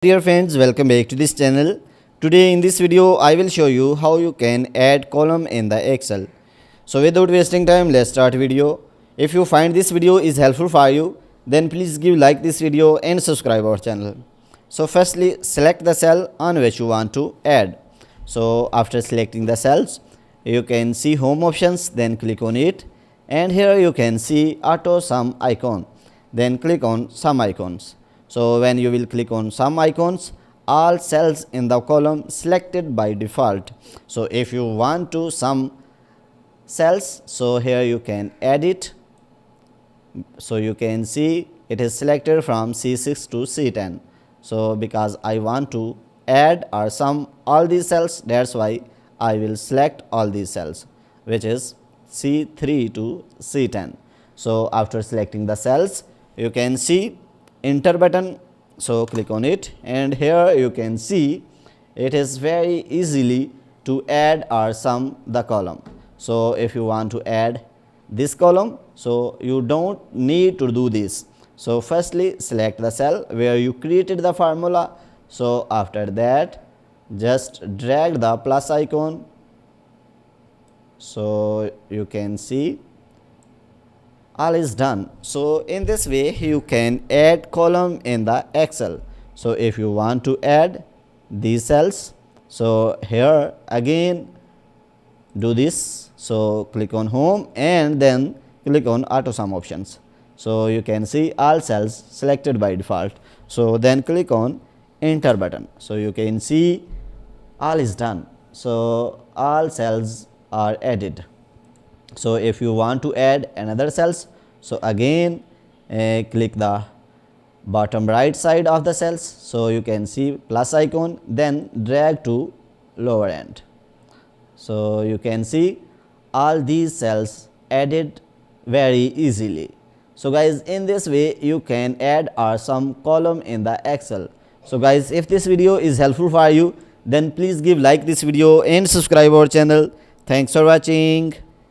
Dear friends, welcome back to this channel. Today in this video I will show you how you can add column in the Excel. So without wasting time, let's start video. If you find this video is helpful for you, then please give like this video and subscribe our channel. So firstly, select the cell on which you want to add. So after selecting the cells, you can see home options, then click on it, and here you can see auto sum icon. Then click on sum icons. So when you will click on sum icons, all cells in the column selected by default. So if you want to sum cells, so here you can add it. So you can see it is selected from C6 to C10. So because I want to add or sum all these cells, that's why I will select all these cells, which is C3 to C10. So after selecting the cells, you can see enter button. So click on it, and here you can see it is very easily to add or sum the column. So if you want to add this column, so you don't need to do this. So firstly, select the cell where you created the formula. So after that, just drag the plus icon. So you can see all is done. So in this way you can add column in the Excel. So if you want to add these cells, so here again do this. So click on home and then click on auto sum options. So you can see all cells selected by default. So then click on enter button. So you can see all is done. So all cells are added. So if you want to add another cells, so again click the bottom right side of the cells. So you can see plus icon, then drag to lower end. So you can see all these cells added very easily. So guys, in this way you can add or sum column in the Excel. So guys, if this video is helpful for you, then please give like this video and subscribe our channel. Thanks for watching.